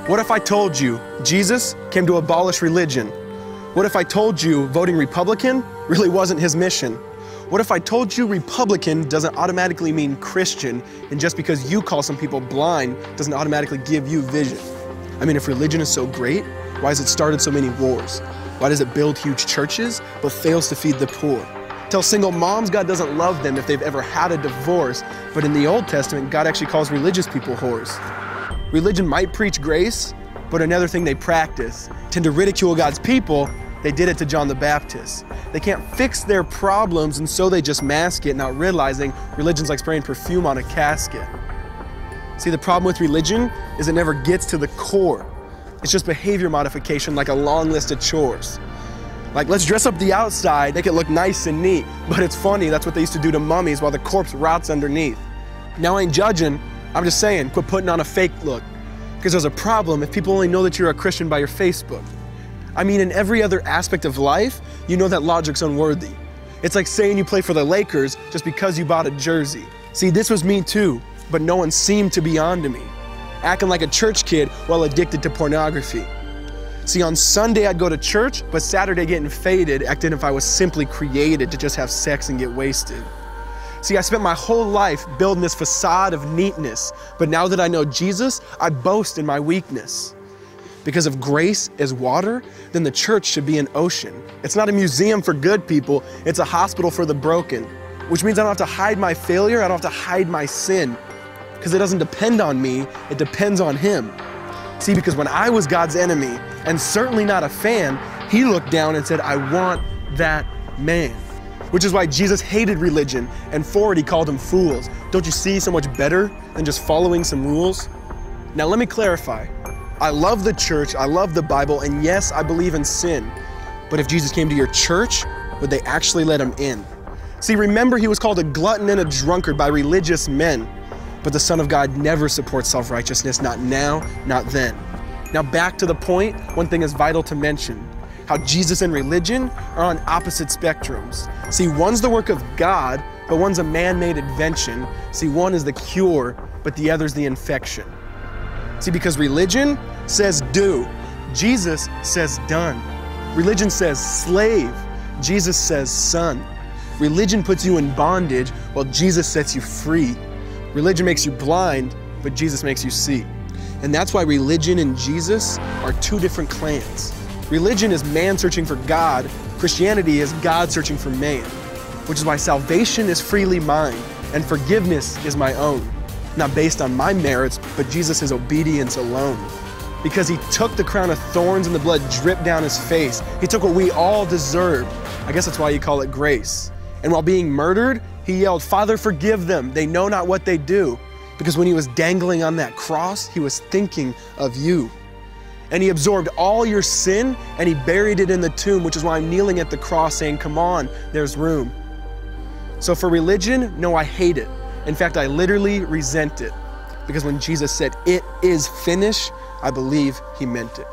What if I told you Jesus came to abolish religion? What if I told you voting Republican really wasn't his mission? What if I told you Republican doesn't automatically mean Christian, and just because you call some people blind doesn't automatically give you vision? I mean, if religion is so great, why has it started so many wars? Why does it build huge churches but fails to feed the poor? Tell single moms God doesn't love them if they've ever had a divorce, but in the Old Testament, God actually calls religious people whores. Religion might preach grace, but another thing they practice, tend to ridicule God's people. They did it to John the Baptist. They can't fix their problems, and so they just mask it, not realizing religion's like spraying perfume on a casket. See, the problem with religion is it never gets to the core. It's just behavior modification, like a long list of chores. Like, let's dress up the outside, make it look nice and neat. But it's funny, that's what they used to do to mummies while the corpse rots underneath. Now, I ain't judging, I'm just saying, quit putting on a fake look. Because there's a problem if people only know that you're a Christian by your Facebook. I mean, in every other aspect of life, you know that logic's unworthy. It's like saying you play for the Lakers just because you bought a jersey. See, this was me too, but no one seemed to be on to me. Acting like a church kid while addicted to pornography. See, on Sunday I'd go to church, but Saturday getting faded, acting if I was simply created to just have sex and get wasted. See, I spent my whole life building this facade of neatness, but now that I know Jesus, I boast in my weakness. Because if grace is water, then the church should be an ocean. It's not a museum for good people, it's a hospital for the broken. Which means I don't have to hide my failure, I don't have to hide my sin. Because it doesn't depend on me, it depends on Him. See, because when I was God's enemy, and certainly not a fan, He looked down and said, I want that man. Which is why Jesus hated religion, and for it He called them fools. Don't you see so much better than just following some rules? Now let me clarify. I love the church, I love the Bible, and yes, I believe in sin. But if Jesus came to your church, would they actually let Him in? See, remember He was called a glutton and a drunkard by religious men. But the Son of God never supports self-righteousness, not now, not then. Now back to the point, one thing is vital to mention. How Jesus and religion are on opposite spectrums. See, one's the work of God, but one's a man-made invention. See, one is the cure, but the other's the infection. See, because religion says do, Jesus says done. Religion says slave, Jesus says son. Religion puts you in bondage, while Jesus sets you free. Religion makes you blind, but Jesus makes you see. And that's why religion and Jesus are two different clans. Religion is man searching for God, Christianity is God searching for man. Which is why salvation is freely mine, and forgiveness is my own. Not based on my merits, but Jesus' obedience alone. Because He took the crown of thorns and the blood dripped down His face. He took what we all deserved. I guess that's why you call it grace. And while being murdered, He yelled, Father, forgive them. They know not what they do. Because when He was dangling on that cross, He was thinking of you. And He absorbed all your sin and He buried it in the tomb, which is why I'm kneeling at the cross saying, come on, there's room. So for religion, no, I hate it. In fact, I literally resent it. Because when Jesus said, it is finished, I believe He meant it.